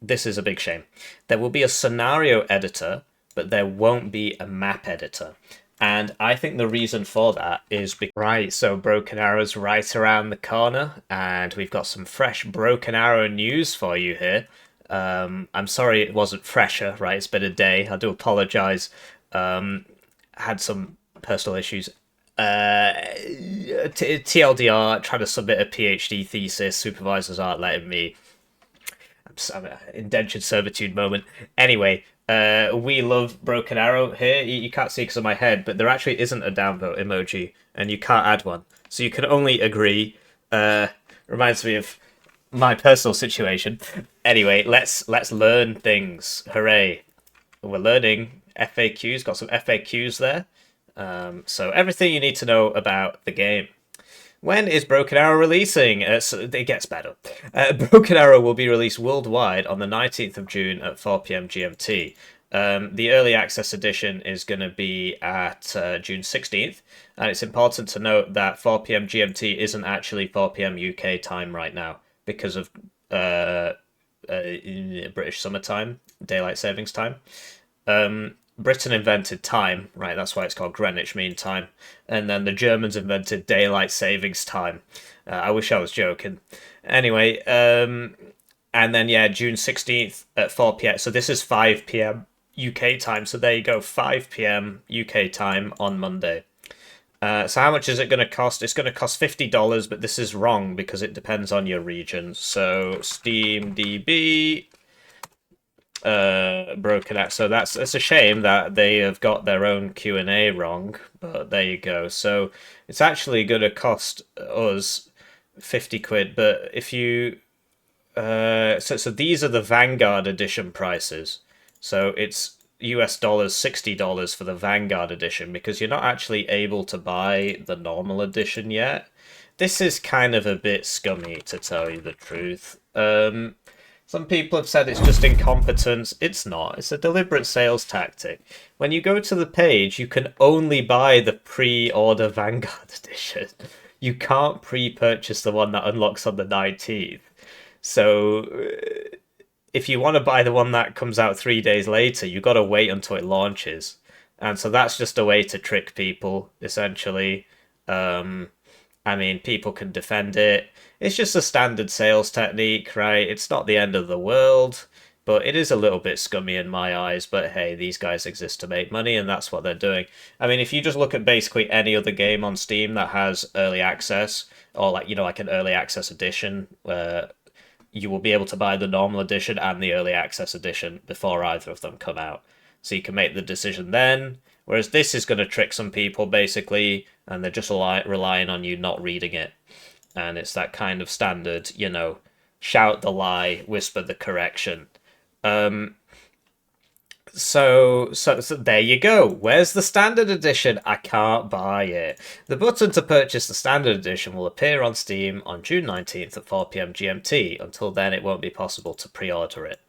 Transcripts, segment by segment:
this is a big shame. There will be a scenario editor, but there won't be a map editor. And I think the reason for that is because, right, so Broken Arrow's right around the corner, and we've got some fresh Broken Arrow news for you here. I'm sorry it wasn't fresher, right? It's been a day. I do apologize. Had some personal issues. TLDR, trying to submit a PhD thesis. Supervisors aren't letting me. I'm indentured servitude moment. Anyway, we love Broken Arrow here. You can't see because of my head, but there actually isn't a downvote emoji, and you can't add one. So you can only agree. Reminds me of my personal situation. Anyway, let's learn things. Hooray! We're learning FAQs. Got some FAQs there. So everything you need to know about the game. When is Broken Arrow releasing? It gets better. Broken Arrow will be released worldwide on the 19th of June at 4 p.m. GMT. The early access edition is going to be at June 16th, and it's important to note that 4 p.m. GMT isn't actually 4 p.m. UK time right now because of British summertime, daylight savings time. Britain invented time, right? That's why it's called Greenwich Mean Time. And then the Germans invented daylight savings time. I wish I was joking. Anyway, and then, yeah, June 16th at 4 p.m. So this is 5 p.m. UK time. So there you go, 5 p.m. UK time on Monday. So how much is it going to cost? It's going to cost $50, but this is wrong because it depends on your region. So SteamDB... Broken out. So it's a shame that they have got their own Q&A wrong, but there you go. So it's actually going to cost us 50 quid, but if you so these are the Vanguard edition prices. So it's US dollars $60 for the Vanguard edition because you're not actually able to buy the normal edition yet. This is kind of a bit scummy, to tell you the truth. Some people have said it's just incompetence. It's not. It's a deliberate sales tactic. When you go to the page, you can only buy the pre-order Vanguard edition. You can't pre-purchase the one that unlocks on the 19th. So if you want to buy the one that comes out 3 days later, you've got to wait until it launches. And so that's just a way to trick people, essentially. I mean, people can defend it. It's just a standard sales technique, right? It's not the end of the world, but it is a little bit scummy in my eyes. But hey, these guys exist to make money, and that's what they're doing. I mean, if you just look at basically any other game on Steam that has early access, or like an early access edition, where you will be able to buy the normal edition and the early access edition before either of them come out. So you can make the decision then. Whereas this is going to trick some people, basically, and they're just relying on you not reading it. And it's that kind of standard, shout the lie, whisper the correction. So there you go. Where's the standard edition? I can't buy it. The button to purchase the standard edition will appear on Steam on June 19th at 4 p.m. GMT. Until then, it won't be possible to pre-order it.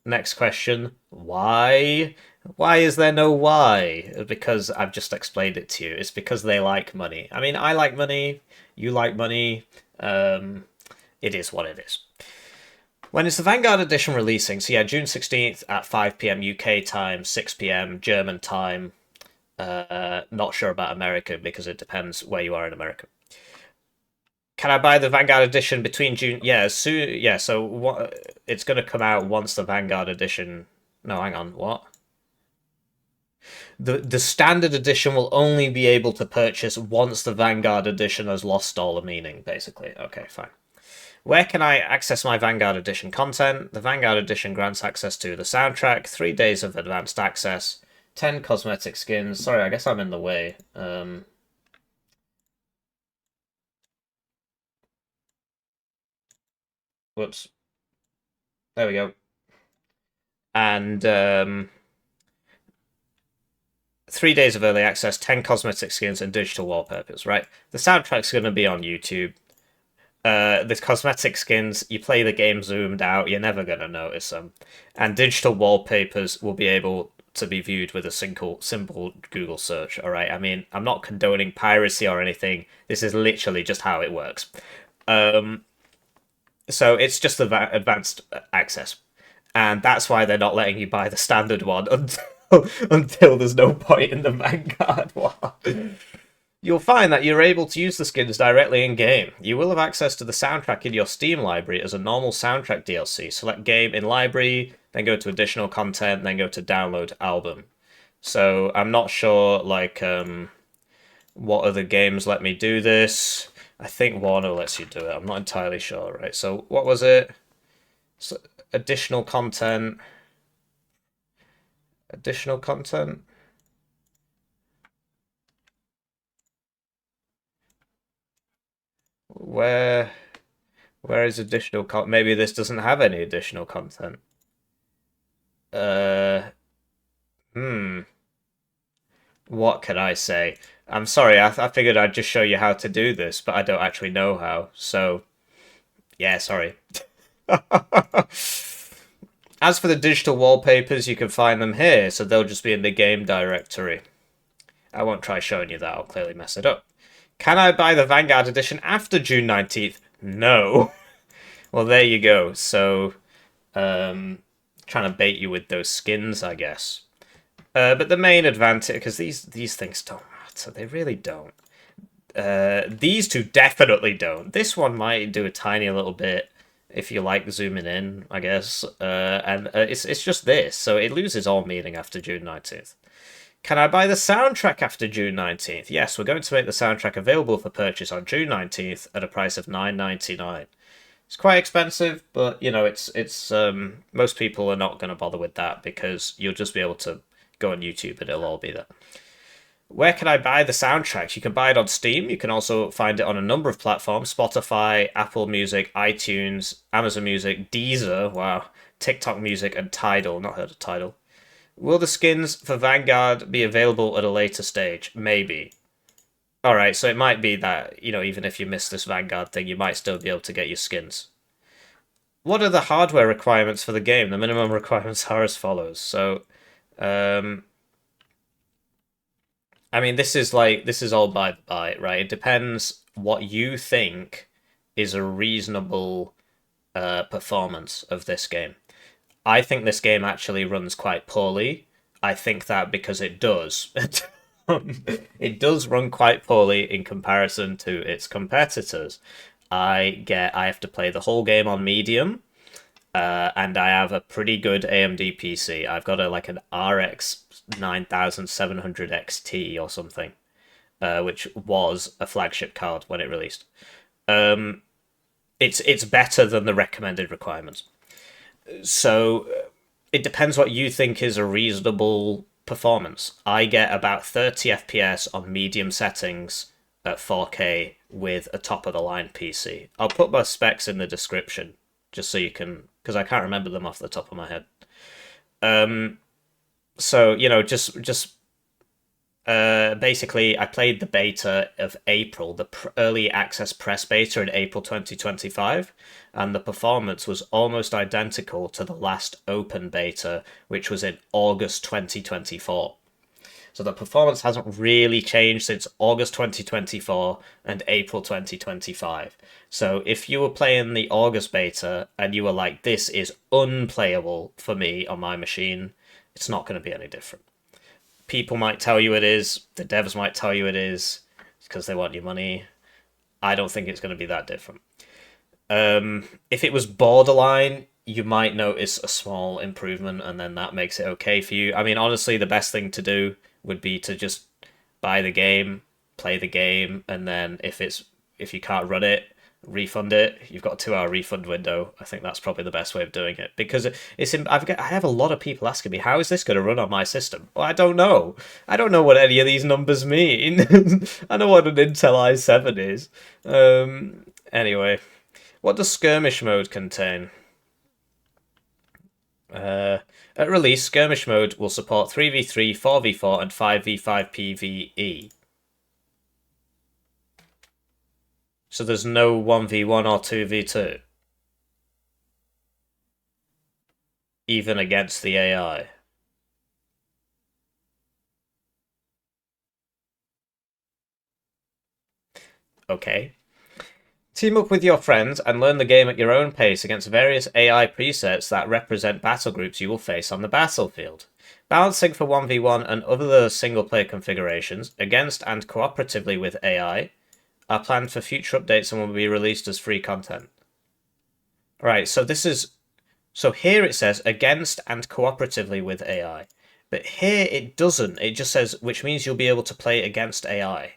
Next question. Why? Why is there no why? Because I've just explained it to you. It's because they like money. I mean, I like money. You like money. It is what it is. When is the Vanguard edition releasing? So yeah, June 16th at 5 p.m. UK time, 6 p.m. German time. Not sure about America because it depends where you are in America. Can I buy the Vanguard edition between June? Yeah, soon. Yeah, so it's going to come out once the Vanguard edition... No, hang on, what? The standard edition will only be able to purchase once the Vanguard edition has lost all the meaning, basically. Okay, fine. Where can I access my Vanguard edition content? The Vanguard edition grants access to the soundtrack, 3 days of advanced access, 10 cosmetic skins. Sorry, I guess I'm in the way. Whoops. There we go. And 3 days of early access, 10 cosmetic skins, and digital wallpapers, right? The soundtrack's going to be on YouTube. The cosmetic skins, you play the game zoomed out, you're never going to notice them. And digital wallpapers will be able to be viewed with a simple Google search, alright? I mean, I'm not condoning piracy or anything. This is literally just how it works. So it's just the advanced access. And that's why they're not letting you buy the standard one until there's no point in the Vanguard one. You'll find that you're able to use the skins directly in-game. You will have access to the soundtrack in your Steam library as a normal soundtrack DLC. Select Game in Library, then go to Additional Content, then go to Download Album. So I'm not sure, like, what other games let me do this. I think Warner lets you do it. I'm not entirely sure, right? So what was it? So, additional content. Additional content? Where is additional content? Maybe this doesn't have any additional content. Uh, hmm. What can I say? I'm sorry, I figured I'd just show you how to do this, but I don't actually know how. So, yeah, sorry. As for the digital wallpapers, you can find them here, so they'll just be in the game directory. I won't try showing you that, I'll clearly mess it up. Can I buy the Vanguard edition after June 19th? No. Well, there you go. So, trying to bait you with those skins, I guess. But the main advantage, because these things don't matter, they really don't. These two definitely don't. This one might do a tiny little bit if you like zooming in, I guess. And it's just this, so it loses all meaning after June 19th. Can I buy the soundtrack after June 19th? Yes, we're going to make the soundtrack available for purchase on June 19th at a price of $9.99. It's quite expensive, but you know, it's most people are not going to bother with that because you'll just be able to go on YouTube and it'll all be there. Where can I buy the soundtracks? You can buy it on Steam. You can also find it on a number of platforms: Spotify, Apple Music, iTunes, Amazon Music, Deezer, wow, TikTok Music, and Tidal. Not heard of Tidal. Will the skins for Vanguard be available at a later stage? Maybe. Alright, so it might be that, you know, even if you miss this Vanguard thing, you might still be able to get your skins. What are the hardware requirements for the game? The minimum requirements are as follows. So, um, I mean, this is all by the by, right? It depends what you think is a reasonable performance of this game. I think this game actually runs quite poorly. I think that because it does. It does run quite poorly in comparison to its competitors. I have to play the whole game on medium, and I have a pretty good AMD PC. I've got an RX 9700 XT or something, which was a flagship card when it released. Um, it's better than the recommended requirements. So it depends what you think is a reasonable performance. I get about 30 FPS on medium settings at 4K with a top of the line PC. I'll put my specs in the description just so you can, because I can't remember them off the top of my head. So you know, just basically, I played the beta of April, the early access press beta in April 2025, and the performance was almost identical to the last open beta, which was in August 2024. So the performance hasn't really changed since August 2024 and April 2025. So if you were playing the August beta and you were like, this is unplayable for me on my machine, it's not going to be any different. People might tell you it is, the devs might tell you it is, because they want your money. I don't think it's going to be that different. If it was borderline, you might notice a small improvement, and then that makes it okay for you. I mean, honestly, the best thing to do would be to just buy the game, play the game, and then if you can't run it, refund it. You've got a 2 hour refund window. I think that's probably the best way of doing it because I have a lot of people asking me, how is this going to run on my system? Well, I don't know. I don't know what any of these numbers mean. I know what an Intel i7 is. Anyway, what does Skirmish mode contain? At release, Skirmish mode will support 3v3, 4v4, and 5v5 PvE. So there's no 1v1 or 2v2? Even against the AI? Okay. Team up with your friends and learn the game at your own pace against various AI presets that represent battle groups you will face on the battlefield. Balancing for 1v1 and other single-player configurations against and cooperatively with AI are planned for future updates and will be released as free content. Right, so this is... So here it says against and cooperatively with AI. But here it doesn't. It just says, which means you'll be able to play against AI.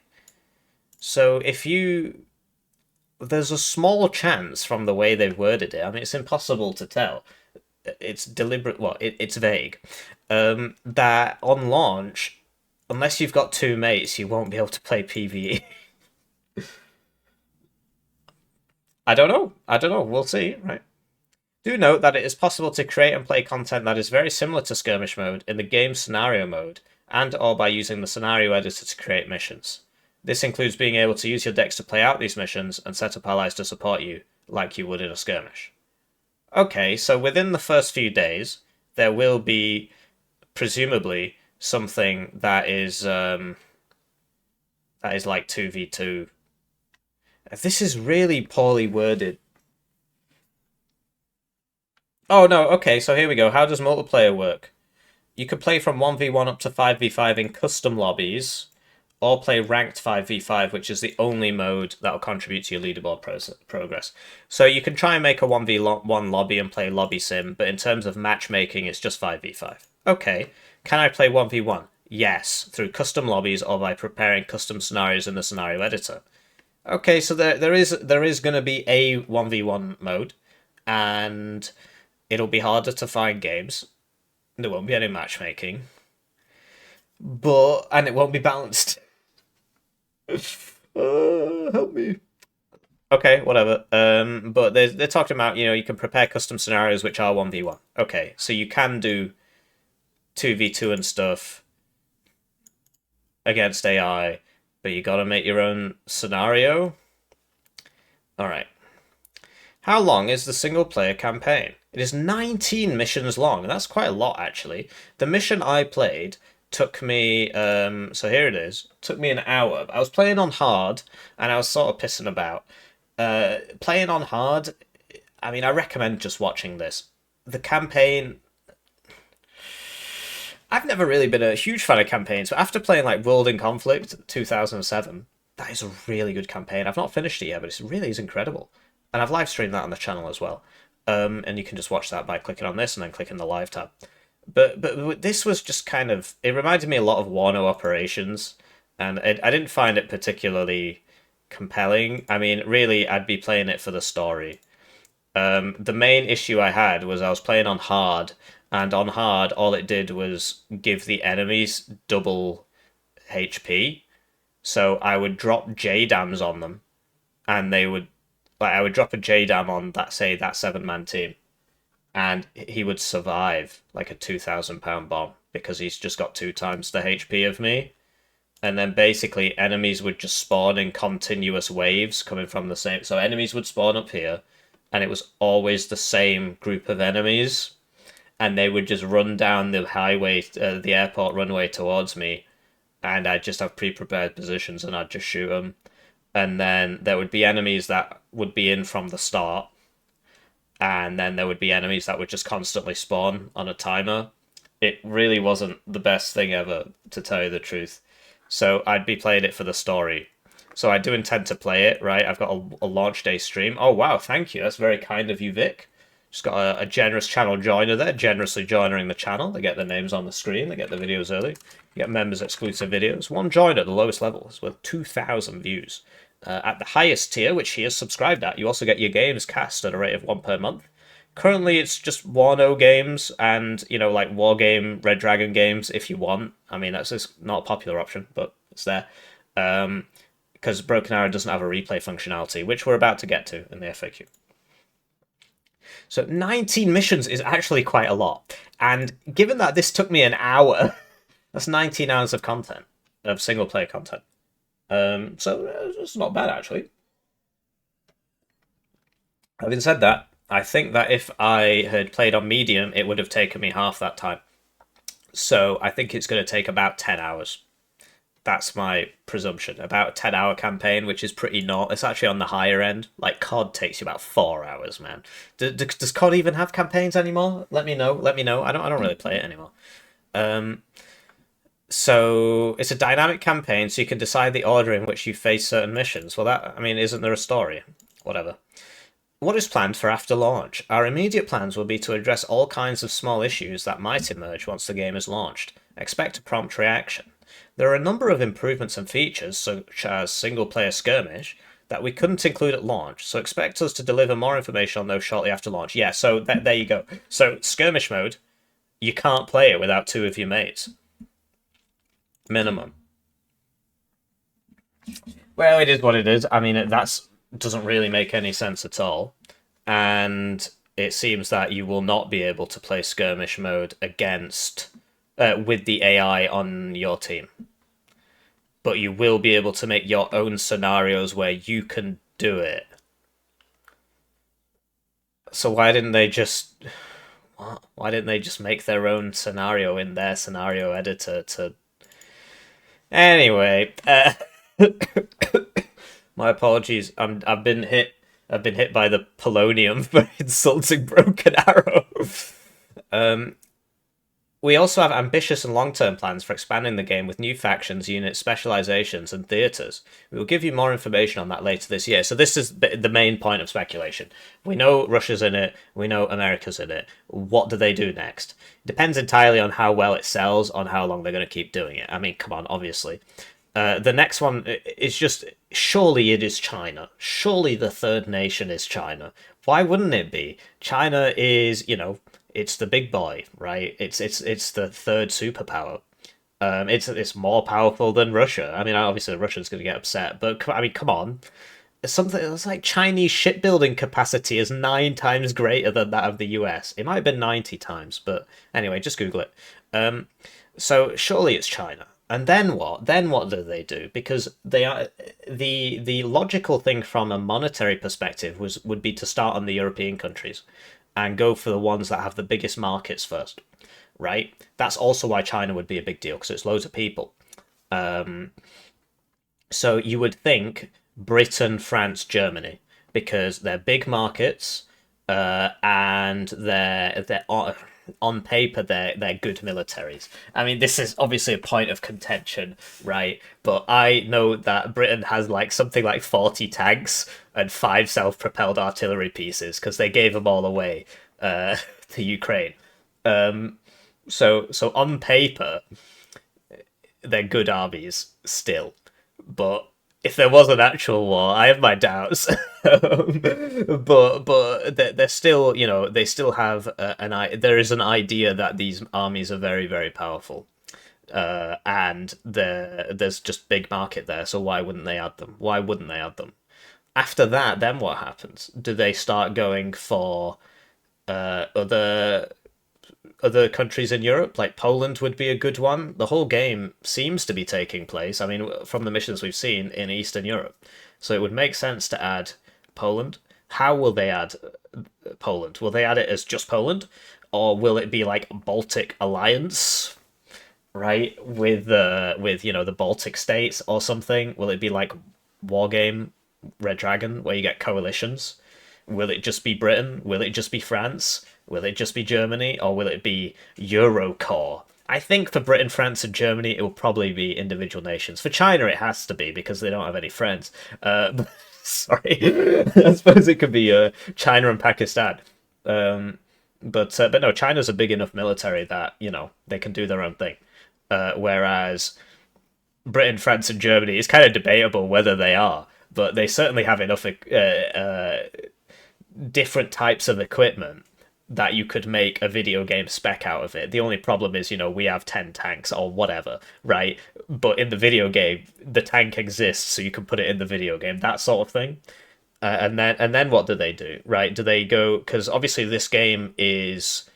So if you... There's a small chance from the way they've worded it. I mean, it's impossible to tell. It's deliberate. Well, it's vague. That on launch, unless you've got two mates, you won't be able to play PvE. I don't know. I don't know. We'll see, right? Do note that it is possible to create and play content that is very similar to Skirmish mode in the game scenario mode, and or by using the scenario editor to create missions. This includes being able to use your decks to play out these missions and set up allies to support you, like you would in a skirmish. Okay, so within the first few days, there will be, presumably, something that is like 2v2. This is really poorly worded. Oh no, okay, so here we go. How does multiplayer work? You can play from 1v1 up to 5v5 in custom lobbies, or play ranked 5v5, which is the only mode that will contribute to your leaderboard progress. So you can try and make a 1v1 lobby and play lobby sim, but in terms of matchmaking, it's just 5v5. Okay, can I play 1v1? Yes, through custom lobbies or by preparing custom scenarios in the scenario editor. Okay, so there is going to be a 1v1 mode, and it'll be harder to find games. There won't be any matchmaking, and it won't be balanced. Help me. Okay, whatever. But they're talking about, you can prepare custom scenarios which are 1v1. Okay, so you can do 2v2 and stuff against AI, but you gotta make your own scenario. Alright. How long is the single player campaign? It is 19 missions long. That's quite a lot, actually. The mission I played took me, so here it is, took me an hour. I was playing on hard, and I was sort of pissing about. Playing on hard, I mean, I recommend just watching this. The campaign, I've never really been a huge fan of campaigns, but after playing like World in Conflict 2007, that is a really good campaign. I've not finished it yet, but it really is incredible. And I've live streamed that on the channel as well. And you can just watch that by clicking on this and then clicking the live tab. But this was just kind of, it reminded me a lot of Wano Operations, and I didn't find it particularly compelling. I mean, really, I'd be playing it for the story. The main issue I had was I was playing on hard, and on hard, all it did was give the enemies double HP. So I would drop JDAMs on them, and they would, I would drop a JDAM on that 7-man team, and he would survive like a 2,000-pound bomb because he's just got 2 times the HP of me. And then basically enemies would just spawn in continuous waves coming from the same. So enemies would spawn up here, and it was always the same group of enemies, and they would just run down the highway, the airport runway towards me, and I'd just have pre-prepared positions, and I'd just shoot them. And then there would be enemies that would be in from the start, and then there would be enemies that would just constantly spawn on a timer. It really wasn't the best thing ever, to tell you the truth. So I'd be playing it for the story. So I do intend to play it, right? I've got a launch day stream. Oh, wow, thank you. That's very kind of you, Vic. Just got a generous channel joiner there, generously joining the channel. They get their names on the screen. They get the videos early. You get members exclusive videos. One joiner at the lowest level is worth 2,000 views. At the highest tier, which he is subscribed at, you also get your games cast at a rate of 1 per month. Currently, it's just Wano games and, like War Game, Red Dragon games if you want. I mean, that's just not a popular option, but it's there. Because Broken Arrow doesn't have a replay functionality, which we're about to get to in the FAQ. So 19 missions is actually quite a lot. And given that this took me an hour, that's 19 hours of content, of single-player content. So it's not bad, actually. Having said that, I think that if I had played on medium, it would have taken me half that time. So I think it's going to take about 10 hours. That's my presumption. About a 10-hour campaign, which is pretty not. It's actually on the higher end. Like COD takes you about 4 hours, man. Does COD even have campaigns anymore? Let me know. Let me know. I don't really play it anymore. Um, so it's a dynamic campaign, so you can decide the order in which you face certain missions. Well, that I mean, isn't there a story? Whatever. What is planned for after launch? Our immediate plans will be to address all kinds of small issues that might emerge once the game is launched. Expect a prompt reaction. There are a number of improvements and features, such as single-player skirmish, that we couldn't include at launch, so expect us to deliver more information on those shortly after launch. Yeah, so there you go. So skirmish mode, you can't play it without two of your mates. Minimum. Well, it is what it is. I mean, that's doesn't really make any sense at all. And it seems that you will not be able to play skirmish mode against with the AI on your team. But you will be able to make your own scenarios where you can do it. So why didn't they just what? Why didn't they just make their own scenario in their scenario editor to Anyway, my apologies. I've been hit. I've been hit by the polonium for insulting Broken Arrow. Um, we also have ambitious and long-term plans for expanding the game with new factions, units, specializations, and theaters. We will give you more information on that later this year. So this is the main point of speculation. We know Russia's in it. We know America's in it. What do they do next? Depends entirely on how well it sells, on how long they're going to keep doing it. I mean, come on, obviously. The next one is just, surely it is China. Surely the third nation is China. Why wouldn't it be? China is, it's the big boy, right? It's the third superpower. It's more powerful than Russia. I mean, obviously Russia's going to get upset, but I mean, come on. Something that's like Chinese shipbuilding capacity is 9 times greater than that of the US. It might have been 90 times, but anyway, just Google it. So surely it's China. And then what? Then what do they do? Because they are the logical thing from a monetary perspective would be to start on the European countries and go for the ones that have the biggest markets first, right? That's also why China would be a big deal because it's loads of people. So you would think Britain, France, Germany, because they're big markets, and they're on paper they're good militaries. I mean, this is obviously a point of contention, right? But I know that Britain has like something like 40 tanks and 5 self-propelled artillery pieces because they gave them all away to Ukraine. So on paper, they're good armies still, but if there was an actual war, I have my doubts. but they're still, they still have there is an idea that these armies are very, very powerful, and there's just big market there. So why wouldn't they add them? Why wouldn't they add them? After that, then what happens? Do they start going for other countries in Europe, like Poland would be a good one. The whole game seems to be taking place, I mean, from the missions we've seen, in Eastern Europe. So it would make sense to add Poland. How will they add Poland? Will they add it as just Poland? Or will it be like Baltic Alliance, right? With the Baltic states or something? Will it be like Wargame Red Dragon, where you get coalitions? Will it just be Britain? Will it just be France? Will it just be Germany? Or will it be Eurocorps? I think for Britain, France, and Germany, it will probably be individual nations. For China, it has to be, because they don't have any friends. Sorry. I suppose it could be China and Pakistan. But no, China's a big enough military that, they can do their own thing. Whereas Britain, France, and Germany, it's kind of debatable whether they are. But they certainly have enough different types of equipment that you could make a video game spec out of it. The only problem is, we have 10 tanks or whatever, right? But in the video game, the tank exists, so you can put it in the video game, that sort of thing. And then what do they do, right? Do they go... Because obviously this game is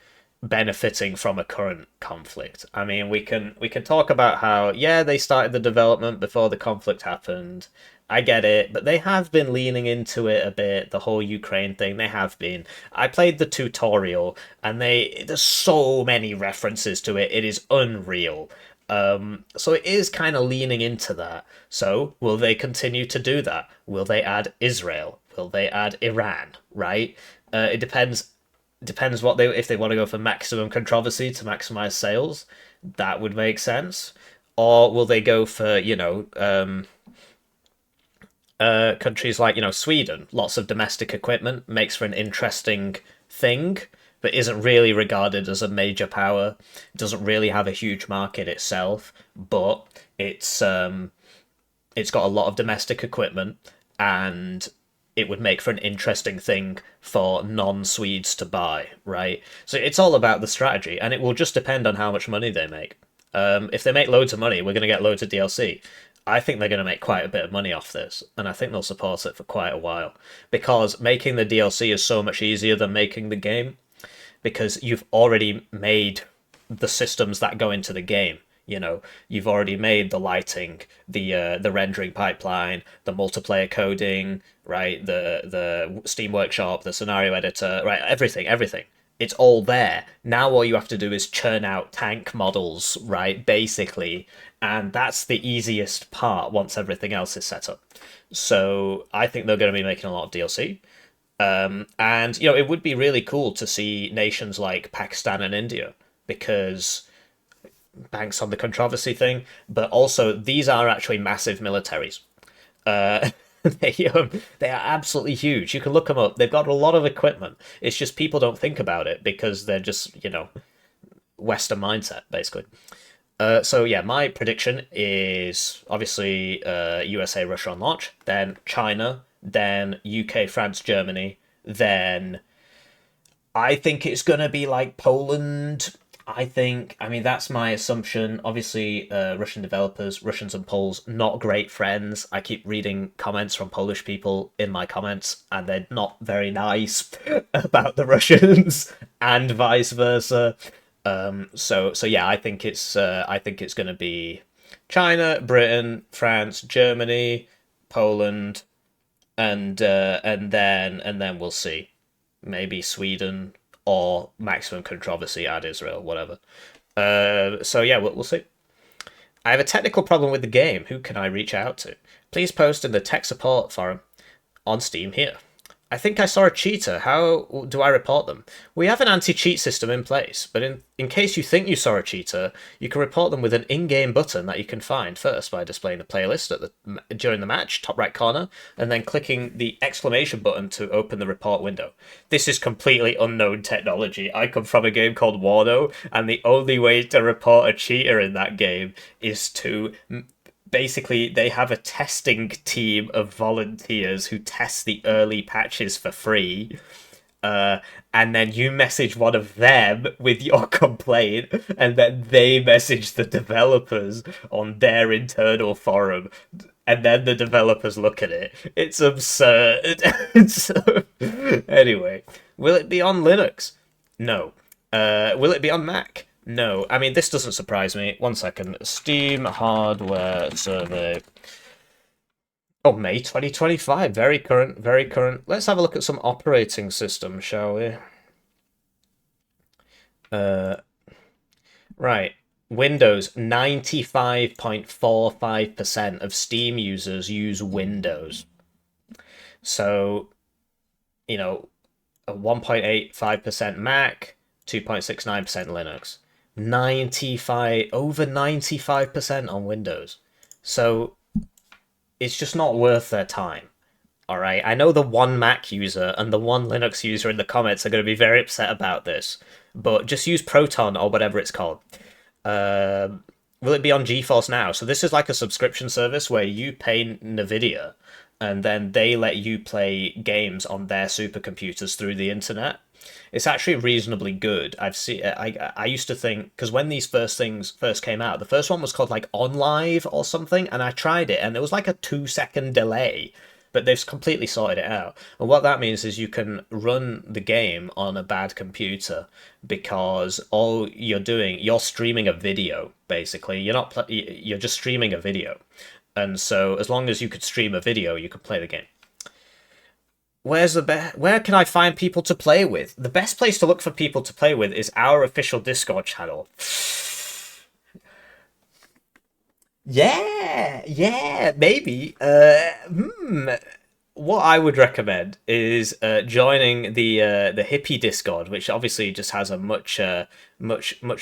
benefiting from a current conflict. I mean, we can talk about how, yeah, they started the development before the conflict happened. I get it, but they have been leaning into it a bit, the whole Ukraine thing, they have been. I played the tutorial, and there's so many references to it, it is unreal. So it is kind of leaning into that. So will they continue to do that? Will they add Israel? Will they add Iran? Right? It depends what they if they want to go for maximum controversy to maximize sales. That would make sense. Or will they go for countries like Sweden? Lots of domestic equipment makes for an interesting thing, but isn't really regarded as a major power. It doesn't really have a huge market itself, but it's got a lot of domestic equipment, and it would make for an interesting thing for non-Swedes to buy, right? So it's all about the strategy, and it will just depend on how much money they make. If they make loads of money, we're going to get loads of DLC. I think they're going to make quite a bit of money off this, and I think they'll support it for quite a while, because making the DLC is so much easier than making the game, because you've already made the systems that go into the game. You've already made the lighting, the rendering pipeline, the multiplayer coding, right? The Steam Workshop, the scenario editor, right? Everything. It's all there. Now all you have to do is churn out tank models, right? Basically, and that's the easiest part once everything else is set up. So I think they're going to be making a lot of DLC. And it would be really cool to see nations like Pakistan and India, because banks on the controversy thing, but also these are actually massive militaries. Uh, they are absolutely huge. You can look them up. They've got a lot of equipment. It's just people don't think about it because they're just Western mindset basically. So yeah, my prediction is obviously USA, Russia on launch, then China, then UK, France, Germany, then I think it's gonna be like Poland. I mean, that's my assumption. Obviously, Russian developers, Russians and Poles, not great friends. I keep reading comments from Polish people in my comments, and they're not very nice about the Russians, and vice versa. So yeah, I think it's going to be China, Britain, France, Germany, Poland, and then we'll see. Maybe Sweden or maximum controversy, add Israel, whatever. So yeah, we'll see. I have a technical problem with the game. Who can I reach out to? Please post in the tech support forum on Steam here. I think I saw a cheater. How do I report them? We have an anti-cheat system in place, but in case you think you saw a cheater, you can report them with an in-game button that you can find first by displaying the playlist during the match, top right corner, and then clicking the exclamation button to open the report window. This is completely unknown technology. I come from a game called Warno, and the only way to report a cheater in that game is to basically they have a testing team of volunteers who test the early patches for free, and then you message one of them with your complaint, and then they message the developers on their internal forum, and then the developers look at it. It's absurd. Anyway, will it be on Linux? No. Will it be on Mac? No. I mean, this doesn't surprise me. 1 second. Steam hardware survey. Oh, May 2025. Very current, very current. Let's have a look at some operating systems, shall we? Right. Windows, 95.45% of Steam users use Windows. So, a 1.85% Mac, 2.69% Linux. 95% on Windows. So it's just not worth their time. All right. I know the one Mac user and the one Linux user in the comments are going to be very upset about this, but just use Proton or whatever it's called. Will it be on GeForce Now? So this is like a subscription service where you pay NVIDIA and then they let you play games on their supercomputers through the internet. It's actually reasonably good. I used to think, because when these things first came out, the first one was called like OnLive or something, and I tried it, and there was like a 2-second delay, but they've completely sorted it out. And what that means is you can run the game on a bad computer, because all you're streaming a video, basically. You're just streaming a video. And so as long as you could stream a video, you could play the game. Where can I find people to play with? The best place to look for people to play with is our official Discord channel. Yeah, maybe. What I would recommend is joining the Hippie Discord, which obviously just has a much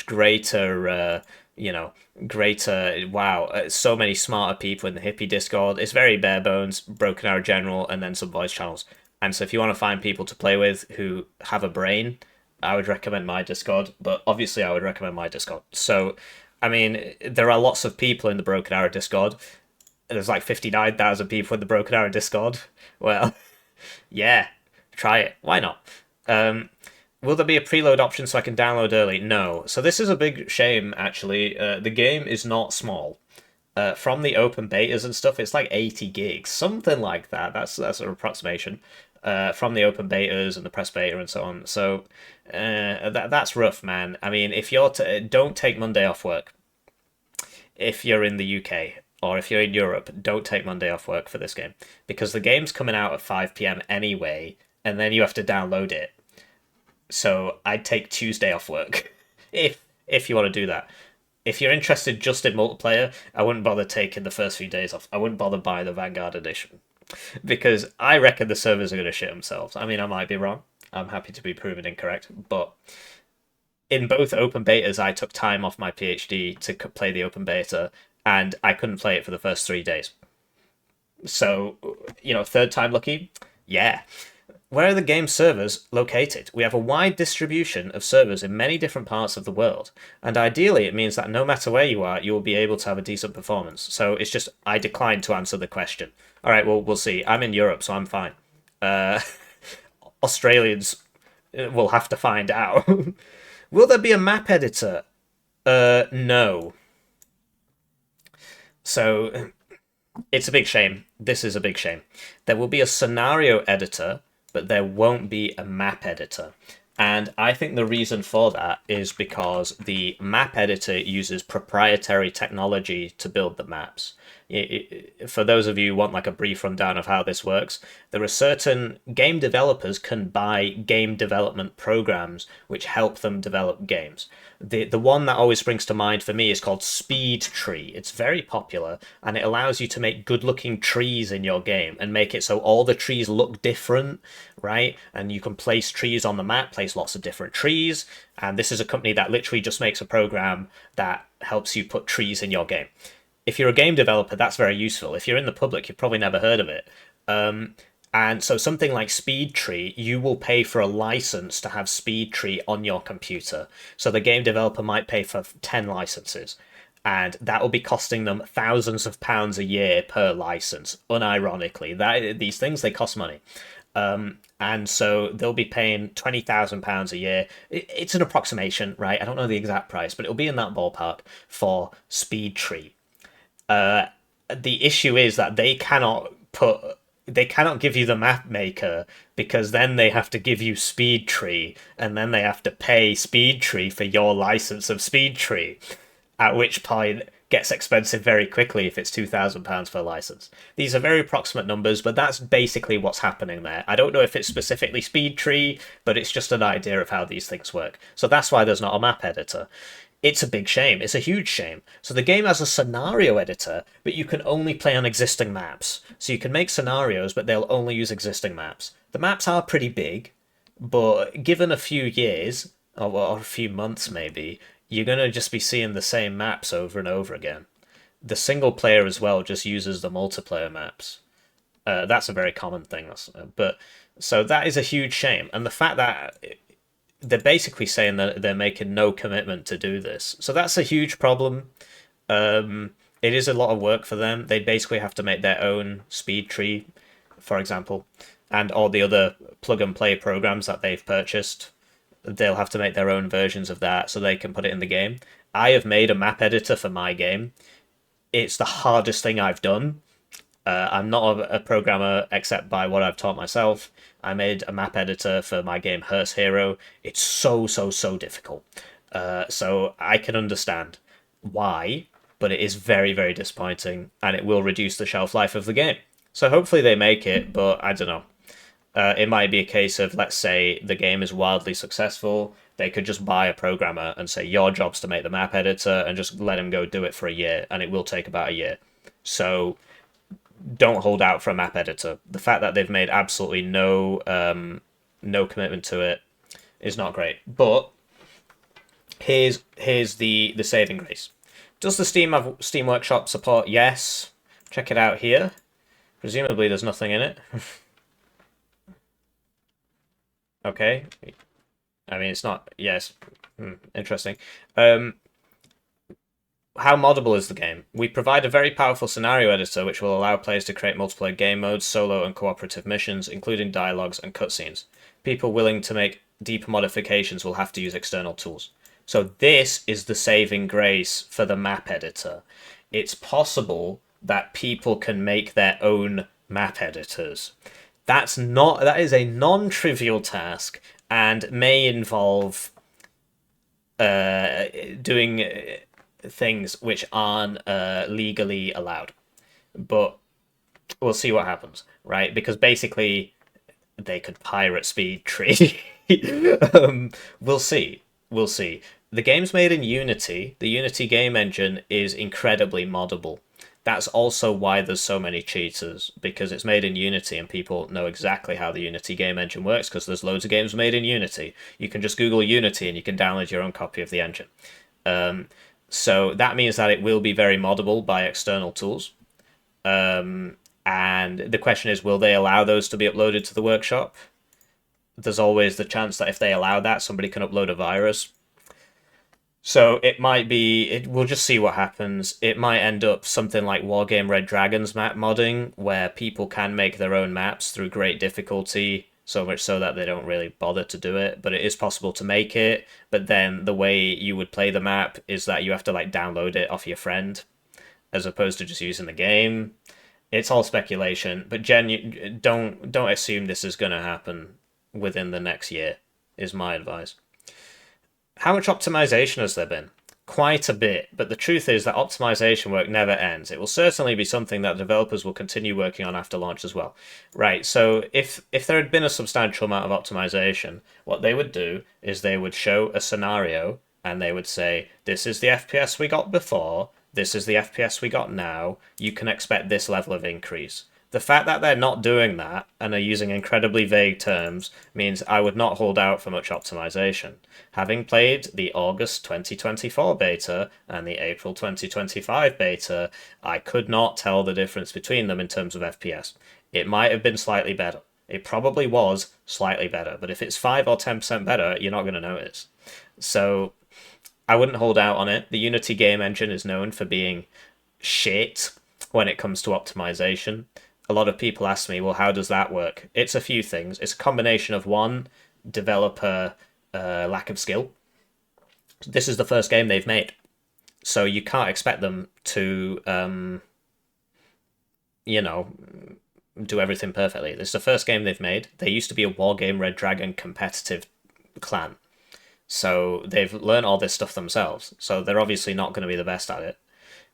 greater you know greater wow, so many smarter people in the Hippie Discord. It's very bare bones, Broken Arrow General, and then some voice channels. And so if you want to find people to play with who have a brain, I would recommend my Discord. But obviously, I would recommend my Discord. So I mean, there are lots of people in the Broken Arrow Discord. There's like 59,000 people in the Broken Arrow Discord. Well, yeah, try it. Why not? Um, will there be a preload option so I can download early? No. So this is a big shame, actually. The game is not small. From the open betas and stuff, it's like 80 gigs, something like that. That's an approximation. From the open betas and the press beta and so on. So that's rough, man. I mean, if you're don't take Monday off work. If you're in the UK or if you're in Europe, don't take Monday off work for this game because the game's coming out at 5 p.m. anyway, and then you have to download it. So I'd take Tuesday off work if you want to do that. If you're interested just in multiplayer, I wouldn't bother taking the first few days off. I wouldn't bother buying the Vanguard edition because I reckon the servers are going to shit themselves. I mean, I might be wrong. I'm happy to be proven incorrect, but in both open betas, I took time off my PhD to play the open beta, and I couldn't play it for the first 3 days. So, third time lucky? Yeah. Where are the game servers located? We have a wide distribution of servers in many different parts of the world, and ideally it means that no matter where you are, you will be able to have a decent performance. So it's just, I decline to answer the question. All right, well, we'll see. I'm in Europe, so I'm fine. Uh, Australians will have to find out. Will there be a map editor? No. So it's a big shame. This is a big shame. There will be a scenario editor, but there won't be a map editor. And I think the reason for that is because the map editor uses proprietary technology to build the maps. For those of you who want like a brief rundown of how this works, there are certain game developers can buy game development programs which help them develop games. The one that always springs to mind for me is called Speed Tree. It's very popular and it allows you to make good looking trees in your game and make it so all the trees look different, right? And you can place trees on the map, place lots of different trees. And this is a company that literally just makes a program that helps you put trees in your game. If you're a game developer, that's very useful. If you're in the public, you've probably never heard of it. And so something like SpeedTree, you will pay for a license to have SpeedTree on your computer. So the game developer might pay for 10 licenses. And that will be costing them thousands of pounds a year per license, unironically. These things, they cost money. And so they'll be paying £20,000 a year. It's an approximation, right? I don't know the exact price, but it'll be in that ballpark for SpeedTree. The issue is that they cannot give you the map maker because then they have to give you SpeedTree and then they have to pay SpeedTree for your license of SpeedTree, at which point gets expensive very quickly if it's £2,000 per license. These are very approximate numbers, but that's basically what's happening there. I don't know if it's specifically SpeedTree, but it's just an idea of how these things work. So that's why there's not a map editor. It's a big shame. It's a huge shame. So the game has a scenario editor, but you can only play on existing maps. So you can make scenarios, but they'll only use existing maps. The maps are pretty big, but given a few years, or a few months maybe, you're going to just be seeing the same maps over and over again. The single player as well just uses the multiplayer maps. That's a very common thing. But so that is a huge shame. And the fact that they're basically saying that they're making no commitment to do this. So that's a huge problem. It is a lot of work for them. They basically have to make their own speed tree, for example, and all the other plug-and-play programs that they've purchased. They'll have to make their own versions of that so they can put it in the game. I have made a map editor for my game. It's the hardest thing I've done. I'm not a programmer except by what I've taught myself. I made a map editor for my game Hearst Hero. It's so difficult. So I can understand why, but it is very, very disappointing, and it will reduce the shelf life of the game. So hopefully they make it, but I don't know. It might be a case of, let's say, the game is wildly successful, They could just buy a programmer and say, your job's to make the map editor, and just let him go do it for a year, and it will take about a year. So don't hold out for a map editor. The fact that they've made absolutely no commitment to it is not great. But here's the saving grace. Does the Steam have Steam Workshop support? Yes. Check it out here. Presumably there's nothing in it. Okay. I mean, it's not... Yes. Interesting. How moddable is the game? We provide a very powerful scenario editor which will allow players to create multiplayer game modes, solo and cooperative missions, including dialogues and cutscenes. People willing to make deeper modifications will have to use external tools. So this is the saving grace for the map editor. It's possible that people can make their own map editors. That is a non-trivial task and may involve doing things which aren't legally allowed. But we'll see what happens, right? Because basically they could pirate SpeedTree. We'll see. We'll see. The game's made in Unity. The Unity game engine is incredibly moddable. That's also why there's so many cheaters, because it's made in Unity and people know exactly how the Unity game engine works, because there's loads of games made in Unity. You can just Google Unity and you can download your own copy of the engine. So that means that it will be very moddable by external tools. And the question is, will they allow those to be uploaded to the workshop? There's always the chance that if they allow that, somebody can upload a virus. So it might be, we'll just see what happens. It might end up something like Wargame Red Dragon's map modding, where people can make their own maps through great difficulty, so much so that they don't really bother to do it. But it is possible to make it, but then the way you would play the map is that you have to like download it off your friend, as opposed to just using the game. It's all speculation, but don't assume this is going to happen within the next year, is my advice. How much optimization has there been? Quite a bit, but the truth is that optimization work never ends. It will certainly be something that developers will continue working on after launch as well. Right, so if there had been a substantial amount of optimization, what they would do is they would show a scenario and they would say, this is the FPS we got before, this is the FPS we got now, you can expect this level of increase. The fact that they're not doing that and are using incredibly vague terms means I would not hold out for much optimization. Having played the August 2024 beta and the April 2025 beta, I could not tell the difference between them in terms of FPS. It might have been slightly better. It probably was slightly better, but if it's 5 or 10% better, you're not going to notice. So I wouldn't hold out on it. The Unity game engine is known for being shit when it comes to optimization. A lot of people ask me, well, how does that work? It's a few things. It's a combination of, one, developer lack of skill. This is the first game they've made, so you can't expect them to, do everything perfectly. This is the first game they've made. They used to be a Wargame Red Dragon competitive clan, so they've learned all this stuff themselves, so they're obviously not going to be the best at it.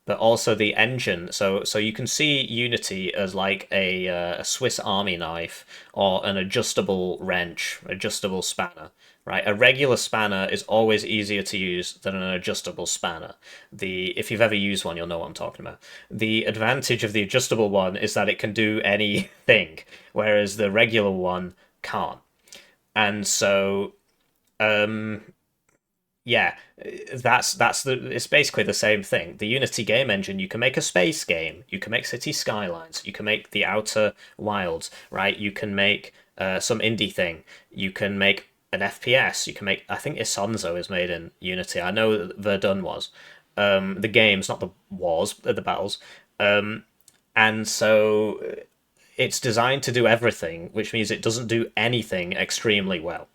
But also the engine, so you can see Unity as like a Swiss Army knife or an adjustable wrench, adjustable spanner, right? A regular spanner is always easier to use than an adjustable spanner. If you've ever used one, you'll know what I'm talking about. The advantage of the adjustable one is that it can do anything, whereas the regular one can't. And so, yeah, it's basically the same thing. The Unity game engine, you can make a space game, you can make City Skylines, you can make the Outer Wilds, right? You can make some indie thing, you can make an FPS, you can make, I think Isonzo is made in Unity. I know Verdun was. The games, not the wars, the battles. And so it's designed to do everything, which means it doesn't do anything extremely well.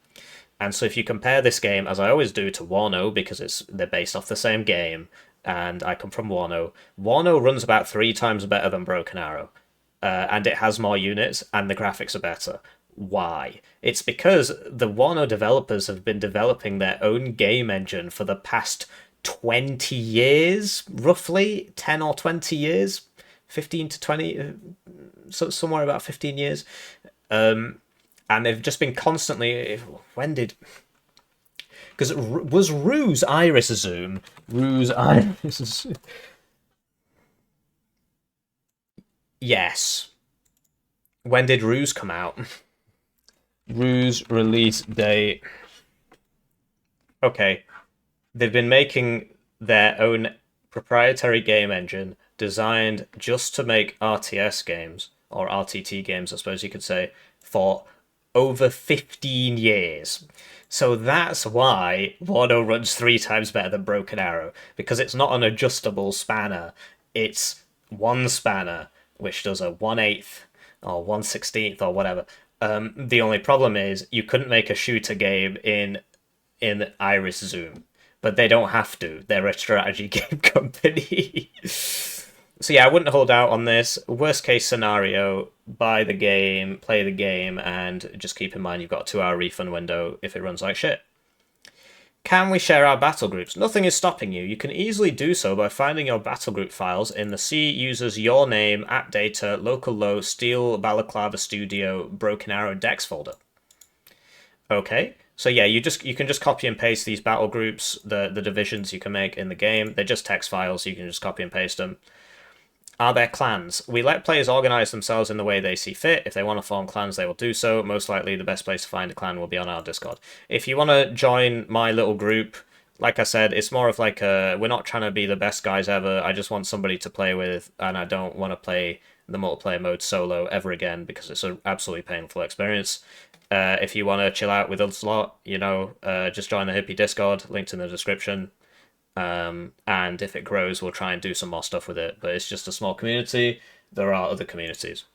And so if you compare this game, as I always do, to Wano, because they're based off the same game, and I come from Wano, Wano runs about 3 times better than Broken Arrow, and it has more units, and the graphics are better. Why? It's because the Wano developers have been developing their own game engine for the past 20 years, roughly, 10 or 20 years, 15 to 20, somewhere about 15 years. And they've just been constantly... Because was Ruse Iris Zoom? Ruse Iris Zoom. Yes. When did Ruse come out? Ruse release date. Okay. They've been making their own proprietary game engine designed just to make RTS games, or RTT games, I suppose you could say, for over 15 years. So that's why Wano runs 3 times better than Broken Arrow, because it's not an adjustable spanner. It's one spanner, which does a 1/8 or 1/16 or whatever. The only problem is you couldn't make a shooter game in Iris Zoom, but they don't have to. They're a strategy game company. So yeah, I wouldn't hold out on this. Worst case scenario, buy the game, play the game, and just keep in mind you've got a 2-hour refund window if it runs like shit. Can we share our battle groups? Nothing is stopping you. You can easily do so by finding your battle group files in the C users your name, app data, local low, steel, balaclava studio, broken arrow dex folder. Okay, so yeah, you can just copy and paste these battle groups, the divisions you can make in the game. They're just text files, so you can just copy and paste them. Are there clans? We let players organize themselves in the way they see fit. If they want to form clans, they will do so. Most likely, the best place to find a clan will be on our Discord. If you want to join my little group, like I said, it's more of like we're not trying to be the best guys ever. I just want somebody to play with, and I don't want to play the multiplayer mode solo ever again because it's an absolutely painful experience. If you want to chill out with us a lot, just join the Hippie Discord, linked in the description. And if it grows, we'll try and do some more stuff with it. But it's just a small community. There are other communities.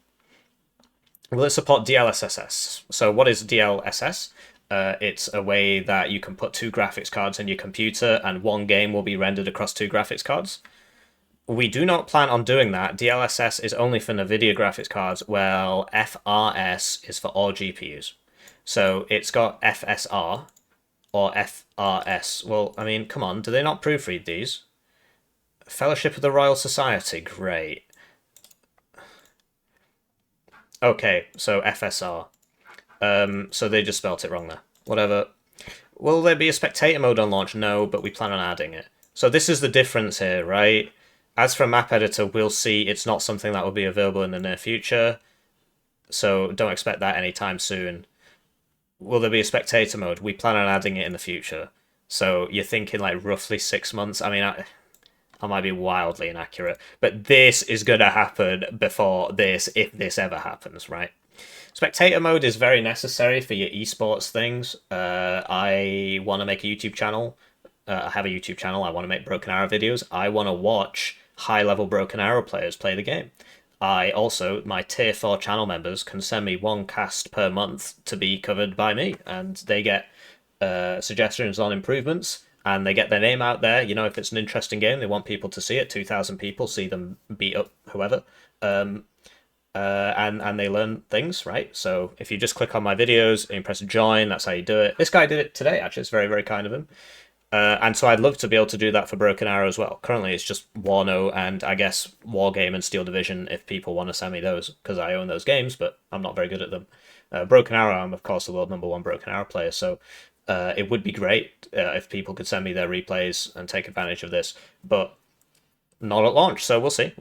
Will it support DLSS? So what is DLSS? It's a way that you can put 2 graphics cards in your computer and one game will be rendered across 2 graphics cards. We do not plan on doing that. DLSS is only for NVIDIA graphics cards, while FRS is for all GPUs. So it's got FSR, or FRS. Well, I mean, come on, do they not proofread these? Fellowship of the Royal Society, great. Okay, so FSR. So they just spelt it wrong there. Whatever. Will there be a spectator mode on launch? No, but we plan on adding it. So this is the difference here, right? As for map editor, we'll see it's not something that will be available in the near future. So don't expect that anytime soon. Will there be a spectator mode? We plan on adding it in the future. So you're thinking like roughly 6 months. I mean, I might be wildly inaccurate, but this is going to happen before this, if this ever happens, right? Spectator mode is very necessary for your esports things. I want to make a YouTube channel. I have a YouTube channel. I want to make Broken Arrow videos. I want to watch high-level Broken Arrow players play the game. My tier 4 channel members can send me 1 cast per month to be covered by me, and they get suggestions on improvements, and they get their name out there. If it's an interesting game, they want people to see it. 2,000 people see them beat up whoever, and they learn things, right? So if you just click on my videos and you press join, that's how you do it. This guy did it today, actually. It's very, very kind of him. And so I'd love to be able to do that for Broken Arrow as well. Currently, it's just Wano and, I guess, Wargame and Steel Division if people want to send me those, because I own those games, but I'm not very good at them. Broken Arrow, I'm, of course, the world #1 Broken Arrow player, so it would be great if people could send me their replays and take advantage of this, but not at launch, so we'll see.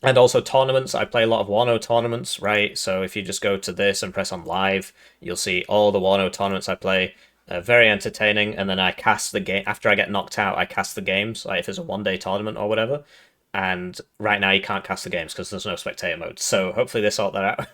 And also tournaments. I play a lot of Wano tournaments, right? So if you just go to this and press on live, you'll see all the Wano tournaments I play. Very entertaining, and then I cast the game. After I get knocked out, I cast the games, like if there's a 1-day tournament or whatever. And right now you can't cast the games because there's no spectator mode. So hopefully they sort that out.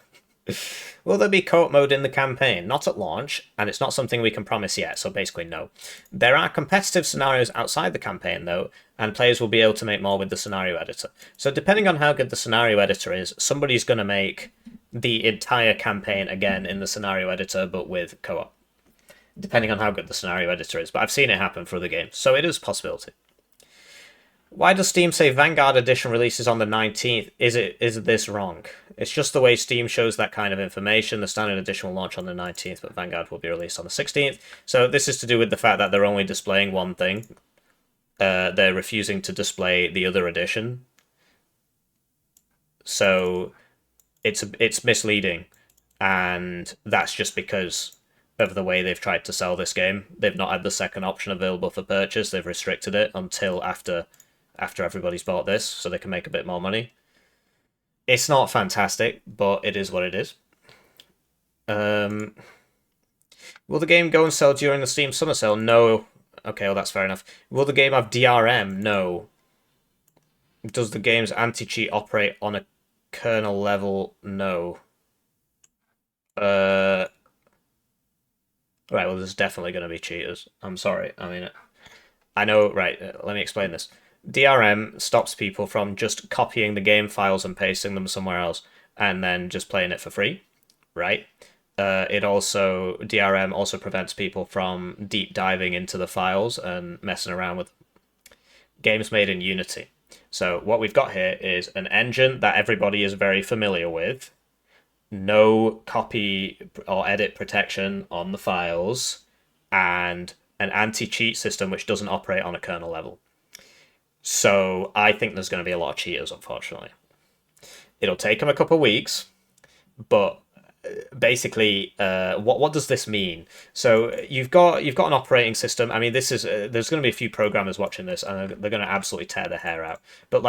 Will there be co-op mode in the campaign? Not at launch, and it's not something we can promise yet, so basically no. There are competitive scenarios outside the campaign, though, and players will be able to make more with the scenario editor. So depending on how good the scenario editor is, somebody's going to make the entire campaign again in the scenario editor, but with co-op. Depending on how good the scenario editor is, but I've seen it happen for other games, so it is a possibility. Why does Steam say Vanguard Edition releases on the 19th? Is this wrong? It's just the way Steam shows that kind of information. The standard edition will launch on the 19th, but Vanguard will be released on the 16th. So this is to do with the fact that they're only displaying one thing. They're refusing to display the other edition. So it's misleading, and that's just because of the way they've tried to sell this game. They've not had the second option available for purchase. They've restricted it until after everybody's bought this, so they can make a bit more money. It's not fantastic, but it is what it is. Will the game go and sell during the Steam Summer Sale? No. Okay, well, that's fair enough. Will the game have DRM? No. Does the game's anti-cheat operate on a kernel level? No. Right, well, there's definitely going to be cheaters. I'm sorry. I mean, I know, right, let me explain this. DRM stops people from just copying the game files and pasting them somewhere else and then just playing it for free, right? DRM also prevents people from deep diving into the files and messing around with games made in Unity. So what we've got here is an engine that everybody is very familiar with, no copy or edit protection on the files, and an anti-cheat system which doesn't operate on a kernel level. So I think there's going to be a lot of cheaters, unfortunately. It'll take them a couple of weeks, but basically, what does this mean? So you've got an operating system. I mean, this is there's going to be a few programmers watching this, and they're going to absolutely tear their hair out. But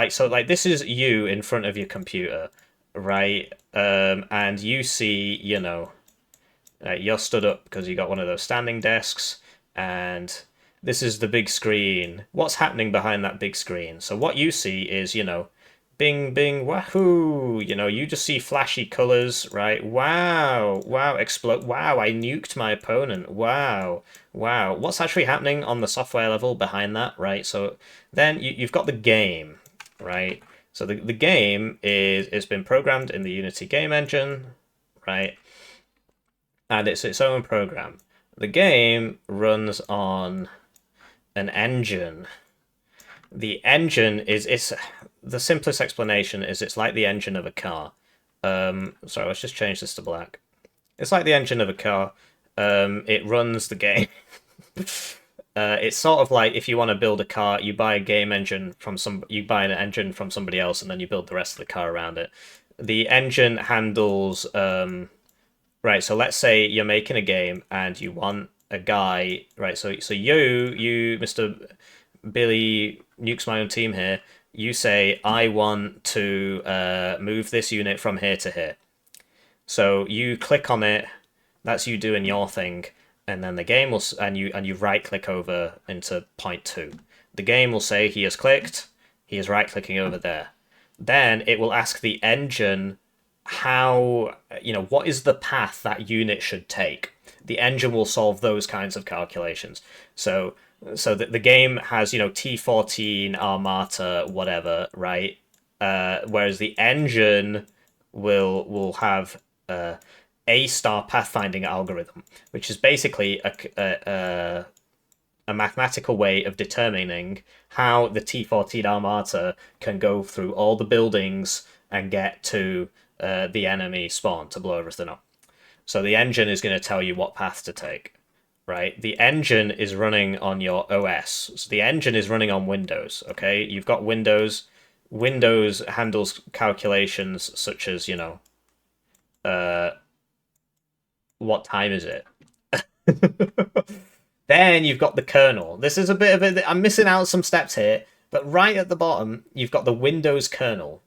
this is you in front of your computer, right? And you see, you're stood up because you got one of those standing desks, and this is the big screen. What's happening behind that big screen? So what you see is, bing, bing, wahoo! You just see flashy colors, right? Wow, wow, explode! Wow, I nuked my opponent. Wow, wow. What's actually happening on the software level behind that, right? So then you've got the game, right? So the game it's been programmed in the Unity game engine, right? And it's its own program. The game runs on an engine. The engine it's the simplest explanation is it's like the engine of a car. Sorry, let's just change this to black. It's like the engine of a car. It runs the game. It's sort of like if you want to build a car, you buy a game engine from you buy an engine from somebody else, and then you build the rest of the car around it. The engine handles right. So let's say you're making a game and you want a guy, right? So you, Mr. Billy Nukes My Own Team here. You say I want to move this unit from here to here. So you click on it. That's you doing your thing. And then the game will, and you right click over into point 2. The game will say he has clicked, he is right clicking over there. Then it will ask the engine how, what is the path that unit should take. The engine will solve those kinds of calculations. So the game has, T14, Armata, whatever, right? Whereas the engine will have A-star pathfinding algorithm, which is basically a mathematical way of determining how the T14 Armata can go through all the buildings and get to the enemy spawn to blow everything up. So the engine is going to tell you what path to take, right? The engine is running on your OS. So the engine is running on Windows, okay? You've got Windows. Windows handles calculations such as, what time is it? Then you've got the kernel. This is a bit of a... I'm missing out some steps here, but right at the bottom, you've got the Windows kernel.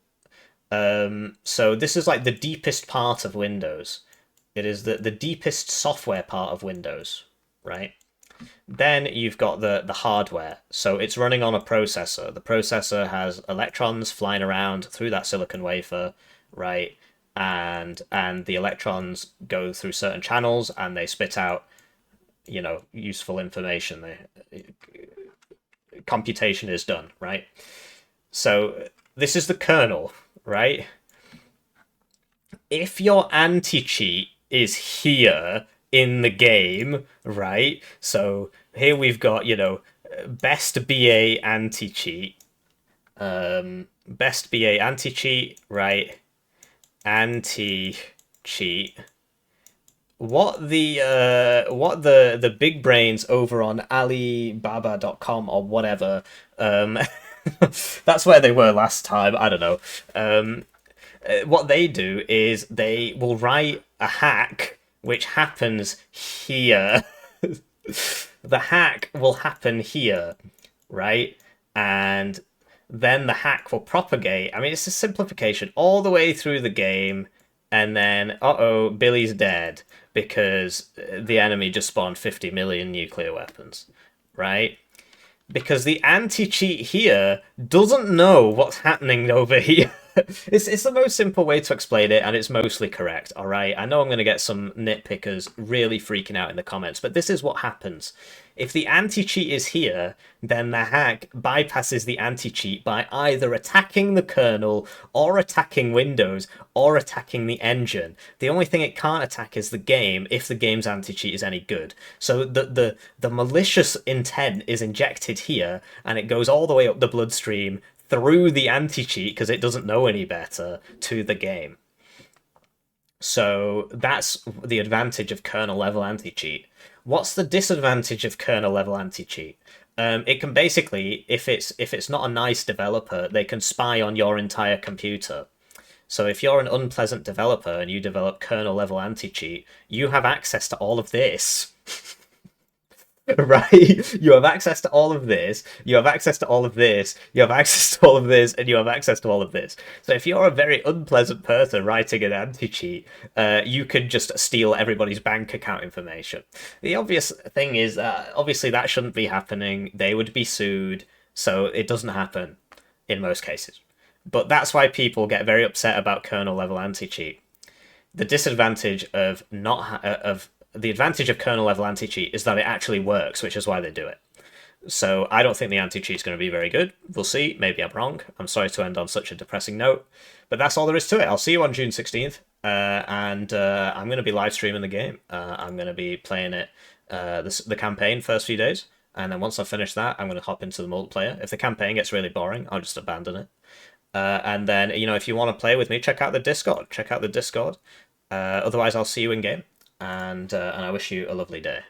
So this is like the deepest part of Windows. It is the deepest software part of Windows, right? Then you've got the hardware. So it's running on a processor. The processor has electrons flying around through that silicon wafer, right? And the electrons go through certain channels and they spit out, useful information. Computation is done, right? So this is the kernel, right? If your anti-cheat is here in the game, right? So here we've got, best BA anti-cheat. Best BA anti-cheat, right? Anti-cheat. What the big brains over on Alibaba.com or whatever, that's where they were last time, I don't know. What they do is they will write a hack which happens here. The hack will happen here, right? And then the hack will propagate. I mean, it's a simplification all the way through the game, and then, uh-oh, Billy's dead because the enemy just spawned 50 million nuclear weapons, right? Because the anti-cheat here doesn't know what's happening over here. It's the most simple way to explain it, and it's mostly correct, all right? I know I'm going to get some nitpickers really freaking out in the comments, but this is what happens. If the anti-cheat is here, then the hack bypasses the anti-cheat by either attacking the kernel, or attacking Windows, or attacking the engine. The only thing it can't attack is the game, if the game's anti-cheat is any good. So the malicious intent is injected here, and it goes all the way up the bloodstream, through the anti-cheat, because it doesn't know any better, to the game. So that's the advantage of kernel-level anti-cheat. What's the disadvantage of kernel-level anti-cheat? It can basically, if it's not a nice developer, they can spy on your entire computer. So if you're an unpleasant developer and you develop kernel-level anti-cheat, you have access to all of this. Right? You have access to all of this, you have access to all of this, you have access to all of this, and you have access to all of this. So if you're a very unpleasant person writing an anti-cheat, you can just steal everybody's bank account information. The obvious thing is that obviously that shouldn't be happening. They would be sued, so it doesn't happen in most cases. But that's why people get very upset about kernel-level anti-cheat. The disadvantage of the advantage of kernel-level anti-cheat is that it actually works, which is why they do it. So I don't think the anti-cheat is going to be very good. We'll see. Maybe I'm wrong. I'm sorry to end on such a depressing note. But that's all there is to it. I'll see you on June 16th. And I'm going to be live streaming the game. I'm going to be playing it, the campaign, first few days. And then once I've finished that, I'm going to hop into the multiplayer. If the campaign gets really boring, I'll just abandon it. And then, if you want to play with me, check out the Discord. Otherwise, I'll see you in game. And I wish you a lovely day.